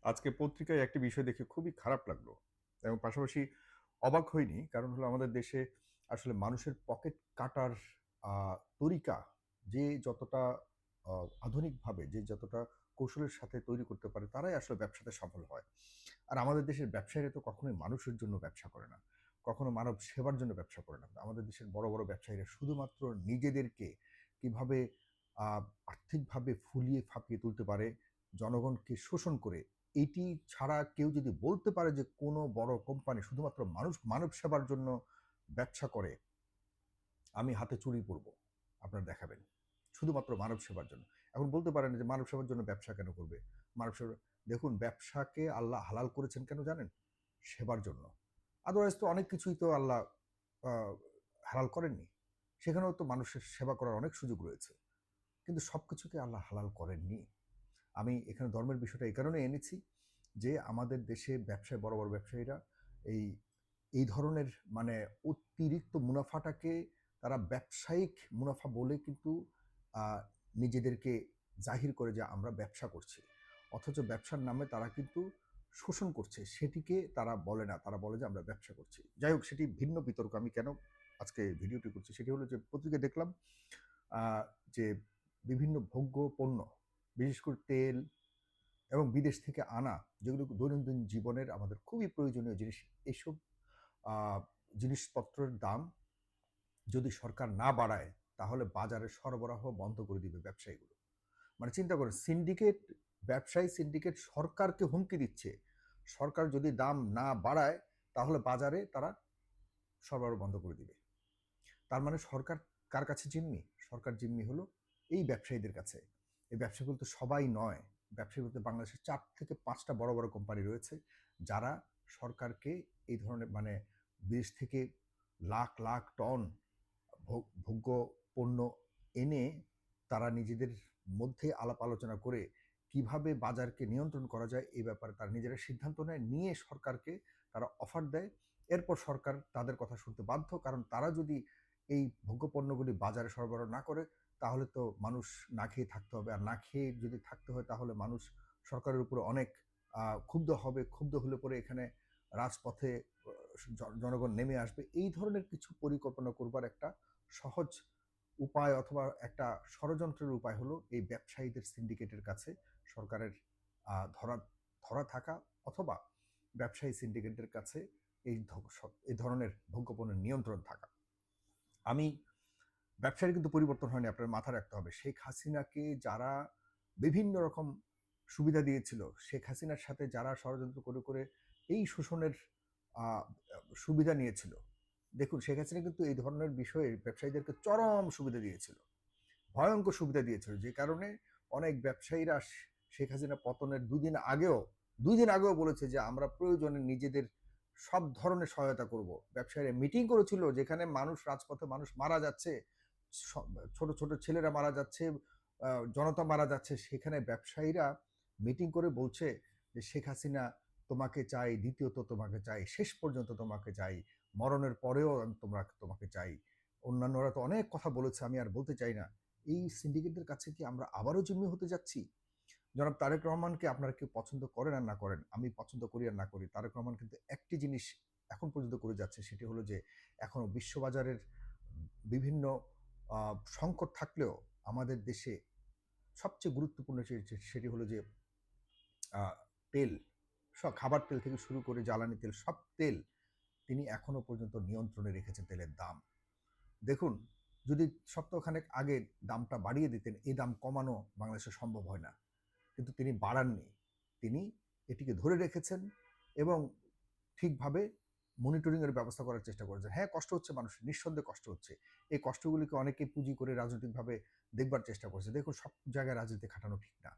আজকে পত্রিকায় একটি বিষয় দেখে খুবই খারাপ লাগলো এবং পাশাপাশি অবাক হইনি। কারণ হলো আমাদের দেশে আসলে মানুষের পকেট কাটার তরিকা যে যতটা আ আধুনিকভাবে যে যতটা কৌশলের সাথে তৈরি করতে পারে তারাই আসলে ব্যবসাতে সফল হয়। আর আমাদের দেশের ব্যবসায়ীরা তো কখনোই মানুষের জন্য ব্যবসা করে না। কখনো মানব সেবার জন্য ব্যবসা করে না। আমাদের দেশের বড়, বড় ব্যবসায়ীরা শুধুমাত্র নিজেদেরকে কিভাবে আ আর্থিকভাবে ফুলিয়ে ফাঁপিয়ে তুলতে পারে, জনগণকে শোষণ করে এটি ছাড়া কেউ যদি বলতে পারে যে কোনো বড় কোম্পানি শুধুমাত্র মানব সেবার জন্য ব্যবসা করে, আমি হাতে চুড়ি পরব। আপনারা দেখাবেন। শুধুমাত্র মানব সেবার জন্য। এখন বলতে পারেন যে মানব সেবার জন্য ব্যবসা কেন করবে? মানব সেবা দেখুন ব্যবসাকে আল্লাহ হালাল করেছেন কেন জানেন? সেবার জন্য। আদারওয়াইজ তো অনেক কিছুই তো আল্লাহ আ হালাল করেননি। সেখানেও তো মানুষের সেবা করার অনেক সুযোগ রয়েছে। কিন্তু সবকিছুকে আল্লাহ হালাল করেননি। আমি এখানে ধর্মের বিষয়টা এই কারণে এনেছি যে আমাদের দেশে ব্যবসায় বড়, বড় ব্যবসায়ীরা এই, এই ধরনের মানে অতিরিক্ত মুনাফাটাকে তারা ব্যবসায়িক মুনাফা বলে কিন্তু আ নিজেদেরকে জাহির করে যে আমরা ব্যবসা করছি। অথচ ব্যবসার নামে তারা কিন্তু শোষণ করছে। সেটিকে তারা বলে না। তারা বলে যে আমরা ব্যবসা করছি। যাই হোক সেটি ভিন্ন বিতর্ক। আমি কেন আজকে ভিডিওটি করছি সেটি হলো যে পত্রিকায় দেখলাম আ যে বিভিন্ন ভোগ্য পণ্য, বিশেষ করে তেল এবং বিদেশ থেকে আনা যেগুলো দৈনন্দিন জীবনের আমাদের খুবই প্রয়োজনীয় জিনিস, এসব আ জিনিসপত্রের দাম যদি সরকার না বাড়ায়, তাহলে বাজারে সরবরাহ বন্ধ করে দিবে ব্যবসায়ীগুলো। মানে চিন্তা করেন সিন্ডিকেট সরকারকে হুমকি দিচ্ছে। সরকার যদি দাম না বাড়ায়, তাহলে বাজারে তারা সরবরাহ বন্ধ করে দিবে। তার মানে সরকার কার কাছে জিম্মি? সরকার জিম্মি হলো এই ব্যবসায়ীদের কাছে। এই ব্যবসাগুলো তো সবাই নয়। ব্যবসায়ী বলতে বাংলাদেশে ৪ থেকে ৫ টা বড়, বড় কোম্পানি রয়েছে, যারা সরকারকে এই ধরনের মানে বিদেশ থেকে লাখ, লাখ টন ভোগ্য পণ্য এনে তারা নিজেদের মধ্যে আলাপ আলোচনা করে কিভাবে বাজারকে নিয়ন্ত্রণ করা যায় এই ব্যাপারে তারা নিজেরা সিদ্ধান্ত নেয়, নিয়ে সরকারকে তারা অফার দেয়। এরপর সরকার তাদের কথা শুনতে বাধ্য। কারণ তারা যদি এই ভোগ্য পণ্যগুলি বাজারে সরবরাহ না করে, তাহলে তো মানুষ না খেয়ে থাকতে হবে। আর না খেয়ে যদি থাকতে হয় তাহলে মানুষ সরকারের উপরে অনেক ক্ষুব্ধ হবে। ক্ষুব্ধ হলে পরে এখানে রাজপথে জনগণ নেমে আসবে। এই ধরনের কিছু পরিকল্পনা করবার একটা সহজ উপায় অথবা একটা ষড়যন্ত্রের উপায় হলো এই ব্যবসায়ীদের সিন্ডিকেটের কাছে সরকারের ধরা ধরা থাকা, অথবা ব্যবসায়ী সিন্ডিকেটদের কাছে এই ধরনের ভোগ্যপণ্যের নিয়ন্ত্রণ থাকা। আমি ব্যবসায়ীর কিন্তু পরিবর্তন হয়নি, আপনার মাথায় রাখতে হবে। শেখ হাসিনাকে যারা বিভিন্ন রকম সুবিধা দিয়েছিল, শেখ হাসিনার সাথে যারা ষড়যন্ত্র করে, করে এই শোষণের আ সুবিধা নিয়েছিল। দেখুন শেখ হাসিনা কিন্তু এই ধরনের বিষয়ে ব্যবসায়ীদেরকে চরম সুবিধা দিয়েছিল। ভয়ঙ্কর সুবিধা দিয়েছিল। যে কারণে অনেক ব্যবসায়ীরা শেখ হাসিনা পতনের ২ দিন আগেও বলেছে যে আমরা প্রয়োজনে নিজেদের সব ধরনের সহায়তা করব। ব্যবসায়ীরা মিটিং করেছিল যেখানে রাজপথে মানুষ মারা যাচ্ছে। স ছোট, ছোট ছেলেরা মারা যাচ্ছে, জনতা মারা যাচ্ছে। সেখানে ব্যবসায়ীরা মিটিং করে বলছে যে, "শেখ হাসিনা তোমাকে চাই, দ্বিতীয়ত তোমাকে চাই, শেষ পর্যন্ত তোমাকে চাই। মরণের পরেও আমি তোমাকে চাই।" অন্যান্যরা তো অনেক কথা বলেছে, আমি আর বলতে চাই না। এই সিন্ডিকেটদের কাছে কি আমরা আবারও জিম্মি হতে যাচ্ছি? জনাব তারেক রহমানকে আপনারা কেউ পছন্দ করেন আর না করেন, আমি পছন্দ করি আর না করি, তারেক রহমান কিন্তু একটি জিনিস এখন পর্যন্ত করে যাচ্ছে, সেটি হলো যে এখনো বিশ্ববাজারের বিভিন্ন সংকট থাকলেও আমাদের দেশে সবচেয়ে গুরুত্বপূর্ণ সেটি হলো যে আ তেল, খাবার তেল থেকে শুরু করে জ্বালানি তেল, সব তেল তিনি এখনো পর্যন্ত নিয়ন্ত্রণে রেখেছেন তেলের দাম। দেখুন, যদি সপ্তাহখানেক আগে দামটা বাড়িয়ে দিতেন, এই দাম কমানো বাংলাদেশে সম্ভব হয় না। কিন্তু তিনি বাড়াননি। তিনি এটিকে ধরে রেখেছেন এবং ঠিকভাবে মনিটরিং এর ব্যবস্থা করার চেষ্টা করেছেন। হ্যাঁ, কষ্ট হচ্ছে মানুষের, নিঃসন্দেহে কষ্ট হচ্ছে। এই কষ্টগুলিকে অনেকে পুঁজি করে রাজনৈতিকভাবে দেখবার চেষ্টা করছে। দেখুন সব জায়গায় রাজনীতি খাটানো ঠিক না।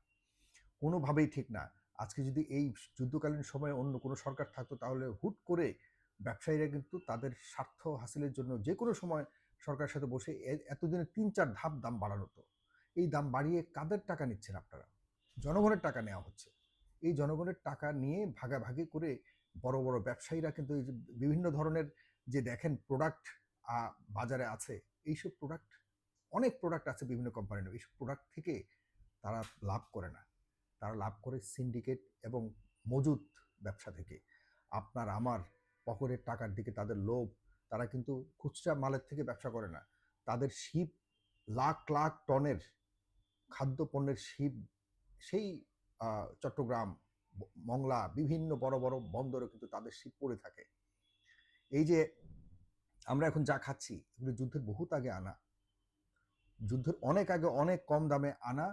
কোনোভাবেই ঠিক না। আজকে যদি এই যুদ্ধকালীন সময়ে অন্য কোনো সরকার থাকতো তাহলে হুট করে ব্যবসায়ীরা কিন্তু তাদের স্বার্থ হাসিলের জন্য যেকোনো সময় সরকারের সাথে বসে এতদিনে ৩-৪ ধাপ দাম বাড়ানো হতো। এই দাম বাড়িয়ে কাদের টাকা নিচ্ছেন আপনারা? জনগণের টাকা নেওয়া হচ্ছে। এই জনগণের টাকা নিয়ে ভাগাভাগি করে বড়, বড় ব্যবসায়ীরা কিন্তু এই যে বিভিন্ন ধরনের যে দেখেন প্রোডাক্ট আ বাজারে আছে, এইসব প্রোডাক্ট অনেক প্রোডাক্ট আছে বিভিন্ন কোম্পানির। এইসব প্রোডাক্ট থেকে তারা লাভ করে না। তারা লাভ করে সিন্ডিকেট এবং মজুত ব্যবসা থেকে, আপনার আমার পকেটের টাকার দিকে তাদের লোভ, তারা কিন্তু খুচরা মালের থেকে ব্যবসা করে না। তাদের শিপ লাখ লাখ টনের খাদ্যপণ্যের শিপ সেই চট্টগ্রাম, মংলা বিভিন্ন বড় বড় বন্দরে কিন্তু তাদের শিপ পড়ে থাকে। এই যে আমরা এখন যা খাচ্ছি এগুলো যুদ্ধের বহুত আগে আনা, যুদ্ধের অনেক আগে অনেক কম দামে আনা,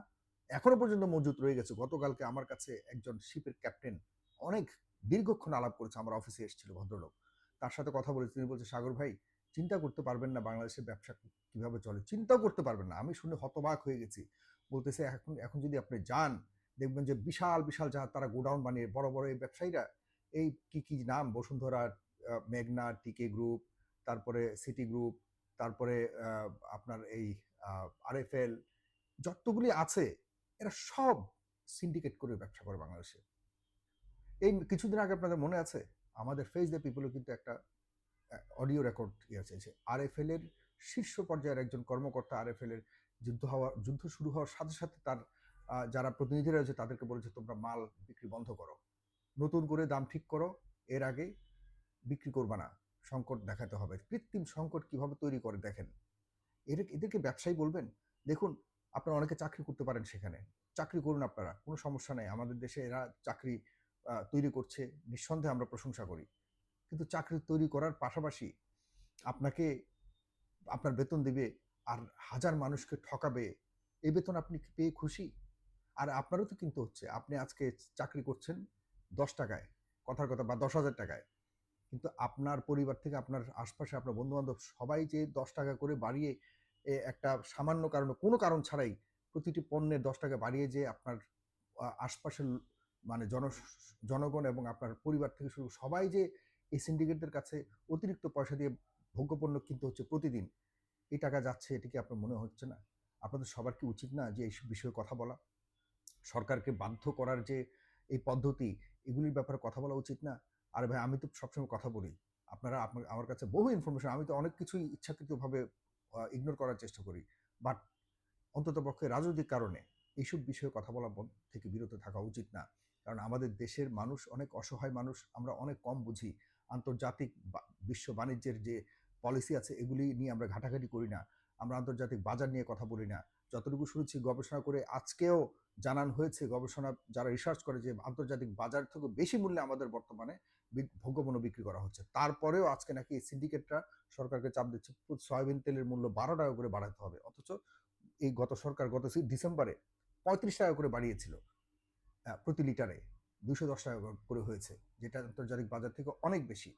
এখনো পর্যন্ত মজুত রয়ে গেছে। গতকালকে আমার কাছে একজন শিপের ক্যাপ্টেন অনেক দীর্ঘক্ষণ আলাপ করেছে, আমার অফিসে এসেছিল ভদ্রলোক, তার সাথে কথা বলেছি। তিনি বলছে, সাগর ভাই, চিন্তা করতে পারবেন না বাংলাদেশের ব্যবসা কিভাবে চলে, চিন্তাও করতে পারবেন না। আমি শুনে হতবাক হয়ে গেছি। বলতেছে এখন এখন যদি আপনি যান দেখবেন যে বিশাল বিশাল জাহাজ, তারা গোডাউন বানিয়ে বড় বড় এই ব্যবসায়ীরা, এই কি কি নাম, বসুন্ধরা, মেঘনা, টিকে গ্রুপ, তারপরে সিটি গ্রুপ, তারপরে আপনার এই আরএফএল, যতগুলি আছে এরা সব সিন্ডিকেট করে ব্যবসা করে বাংলাদেশে। এই কিছুদিন আগে আপনাদের মনে আছে আমাদের ফেস দ্য পিপলও কিন্তু একটা অডিও রেকর্ড চেয়েছে। আরএফএল এর শীর্ষ পর্যায়ের একজন কর্মকর্তা আরএফএল এর যুদ্ধ শুরু হওয়ার সাথে সাথে তার যারা প্রতিনিধিরা রয়েছে তাদেরকে বলেছে, তোমরা মাল বিক্রি বন্ধ করো, নতুন করে দাম ঠিক করো, এর আগে বিক্রি করবা না, সংকট দেখাতে হবে। কৃত্রিম সংকট কিভাবে তৈরি করে দেখেন। এদেরকে ব্যবসায়ী বলবেন? দেখুন, আপনারা অনেকে চাকরি করতে পারেন সেখানে, চাকরি করুন আপনারা, কোনো সমস্যা নেই। আমাদের দেশে এরা চাকরি তৈরি করছে, নিঃসন্দেহে আমরা প্রশংসা করি। কিন্তু চাকরি তৈরি করার পাশাপাশি আপনাকে আপনার বেতন দিবে আর হাজার মানুষকে ঠকাবে, এই বেতন আপনি পেয়ে খুশি? আর আপনারও তো কিন্তু হচ্ছে, আপনি আজকে চাকরি করছেন 10 টাকায়, কথার কথা, বা 10,000 টাকায়, কিন্তু আপনার পরিবার থেকে আপনার আশপাশে আপনার বন্ধু বান্ধব সবাই যে 10 টাকা করে বাড়িয়ে একটা সামান্য কারণে, কোনো কারণ ছাড়াই প্রতিটি পণ্যের 10 টাকা বাড়িয়ে যে আপনার আশপাশের মানে জনগণ এবং আপনার পরিবার থেকে শুরু সবাই যে এই সিন্ডিকেটদের কাছে অতিরিক্ত পয়সা দিয়ে ভোগ্যপণ্য কিনতে হচ্ছে প্রতিদিন, এই টাকা যাচ্ছে, এটা কি আপনার মনে হচ্ছে না? আপনাদের সবার কি উচিত না যে এই বিষয়ে কথা বলা? সরকারকে বাধ্য করার যে এই পদ্ধতি, এগুলির ব্যাপারে কথা বলা উচিত না? আরে ভাই, আমি তো সবসময় কথা বলি, আপনারা আমার কাছে বহু ইনফরমেশন, আমি তো অনেক কিছুই ইচ্ছাকৃতভাবে ইগনোর করার চেষ্টা করি, বাট অন্ততপক্ষে রাজনৈতিক কারণে এইসব বিষয়ে কথা বলা থেকে বিরত থাকা উচিত না। কারণ আমাদের দেশের মানুষ অনেক অসহায় মানুষ, আমরা অনেক কম বুঝি। আন্তর্জাতিক বিশ্ব বাণিজ্যের যে পলিসি আছে এগুলি নিয়ে আমরা ঘাটাঘাটি করি না, আমরা আন্তর্জাতিক বাজার নিয়ে কথা বলি না। যতটুকু শুনেছি গবেষণা করে আজকেও জানানো হয়েছে, গবেষণা যারা রিসার্চ করে, যে আন্তর্জাতিক বাজার থেকে বেশি মূল্যে আমাদের বর্তমানে ভোগ্যপণ্য বিক্রি করা হচ্ছে। তারপরেও আজকে নাকি এই সিন্ডিকেটরা সরকারকে চাপ দিচ্ছে সয়াবিন তেলের মূল্য 12 টাকা করে বাড়াতে হবে, অথচ এই গত সরকার গত ডিসেম্বরে 35 টাকা করে বাড়িয়েছিল প্রতি লিটারে, 210 টাকা করে হয়েছে, যেটা আন্তর্জাতিক বাজার থেকে অনেক বেশি।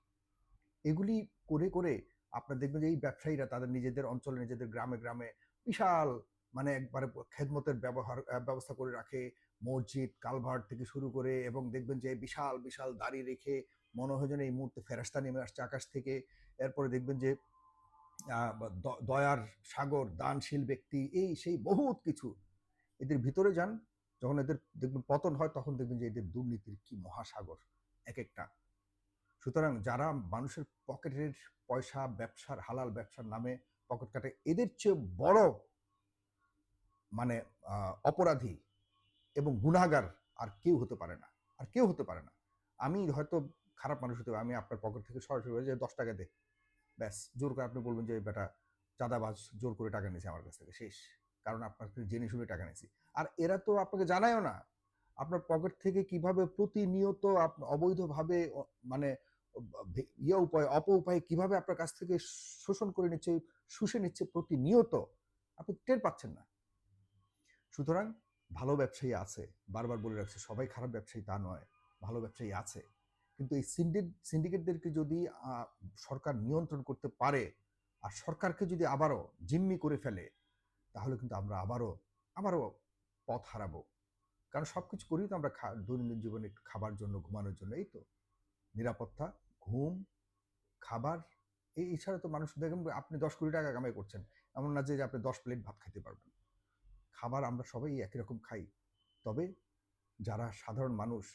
এগুলি করে করে আপনার দেখবেন যে এই ব্যবসায়ীরা তাদের নিজেদের অঞ্চলে, নিজেদের গ্রামে গ্রামে বিশাল মানে একবারে খেদমতের ব্যবস্থা করে রাখে, মসজিদ কালভার্ট থেকে শুরু করে, এবং দেখবেন যে বিশাল বিশাল দাড়ি রেখে মনে হয় যেন এই মুহূর্তে ফেরেশতা নেমে আসছে আকাশ থেকে। এরপরে দেখবেন যে দয়ার সাগর, দানশীল ব্যক্তি, এই সেই বহুত কিছু। এদের ভিতরে যান, যখন এদের দেখবেন পতন হয়, তখন দেখবেন যে এদের দুর্নীতির কি মহাসাগর এক একটা। সুতরাং যারা মানুষের পকেটের পয়সা, ব্যবসার হালাল ব্যবসার নামে পকেট কাটে, এদের চেয়ে বড় মানে অপরাধী এবং গুনাহগার আর কেউ হতে পারে না, আর কেউ হতে পারে না। আমি হয়তো খারাপ মানুষ হতে পারি, আমি আপনার পকেট থেকে সরাসরি যে 10 টাকা দে, ব্যাস জোর করে আপনি বলবেন যে বেটা চাঁদাবাজ, জোর করে টাকা নিয়েছে আমার কাছ থেকে, শেষ। কারণ আপনার জেনে শুনে টাকা নিয়েছি। আর এরা তো আপনাকে জানায়ও না আপনার পকেট থেকে কিভাবে প্রতিনিয়ত অবৈধভাবে মানে উপায় উপায়ে কিভাবে আপনার কাছ থেকে শোষণ করে নিচ্ছে, শুষে নিচ্ছে প্রতিনিয়ত, আপনি টের পাচ্ছেন না। সুতরাং ভালো ব্যবসায়ী আছে, বারবার বলে রাখছি, সবাই খারাপ ব্যবসায়ী তা নয়, ভালো ব্যবসায়ী আছে। কিন্তু এই সিন্ডিকেটদেরকে যদি সরকার নিয়ন্ত্রণ করতে পারে, আর সরকারকে যদি আবারও জিম্মি করে ফেলে, তাহলে কিন্তু আমরা আবারও পথ হারাবো। কারণ সবকিছু করি তো আমরা দৈনন্দিন জীবনে একটু খাবার জন্য, ঘুমানোর জন্য, এই তো নিরাপত্তা, ঘুম, খাবার, এই ছাড়া তো মানুষ দেখেন আপনি 10 কোটি টাকা কামাই করছেন, এমন না যে আপনি 10 প্লেট ভাত খেতে পারবেন। খাবার আমরা সবাই একই রকম খাই, তবে যারা সাধারণ মানুষ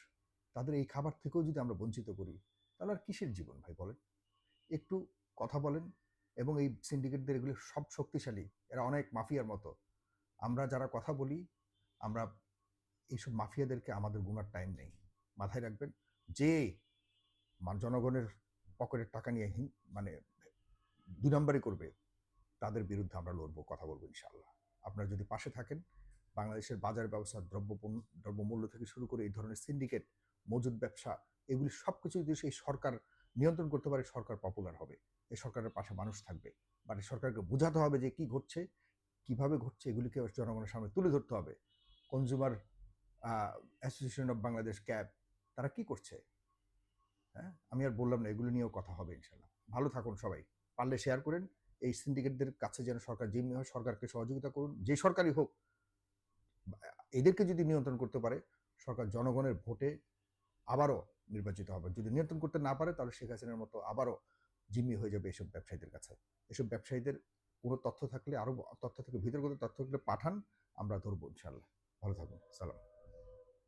তাদের এই খাবার থেকেও যদি আমরা বঞ্চিত করি, তাহলে আর কিসের জীবন ভাই বলেন? একটু কথা বলেন। এবং এই সিন্ডিকেটদের এগুলো সব শক্তিশালী, এরা অনেক মাফিয়ার মতো। আমরা যারা কথা বলি, আমরা এইসব মাফিয়াদেরকে আমাদের গুনার টাইম নেই। মাথায় রাখবেন যে জনগণের পকেটের টাকা নিয়ে মানে ২ নম্বরই করবে, তাদের বিরুদ্ধে আমরা লড়বো, কথা বলবো ইনশাআল্লাহ। আপনারা যদি পাশে থাকেন, বাংলাদেশের বাজার ব্যবস্থা, দ্রব্যমূল্য থেকে শুরু করে এই ধরনের সিন্ডিকেট, মজুদ ব্যবসা, এগুলি সবকিছু যদি সেই সরকার নিয়ন্ত্রণ করতে পারে, সরকার পপুলার হবে। এই সরকারের পাশে মানুষ থাকবে। মানে সরকারকে বোঝাতে হবে যে কি ঘটছে, কিভাবে ঘটছে, এগুলিকে জনগণের সামনে তুলে ধরতে হবে। Consumer association of Bangladesh, cab, তারা কি করছে? হ্যাঁ, আমি আর বললাম না, এগুলো নিয়েও কথা হবে ইনশাল্লাহ। ভালো থাকুন সবাই, পারলে শেয়ার করেন। এই সিন্ডিকেটদের কাছে যেন সরকার জিম্মি হয়, সরকারকে সহযোগিতা করুন, যে সরকারই হোক। এদেরকে যদি নিয়ন্ত্রণ করতে পারে, সরকার জনগণের ভোটে আবারও নির্বাচিত হবে। যদি নিয়ন্ত্রণ করতে না পারে, তাহলে শেখ হাসিনার মতো আবারও জিম্মি হয়ে যাবে এসব ব্যবসায়ীদের কাছে। এসব ব্যবসায়ীদের কোনো তথ্য থাকলে, আরও তথ্য থেকে ভিতরগত তথ্য থাকলে পাঠান, আমরা ধরবো ইনশাল্লাহ। ভালো থাকুন, সালাম।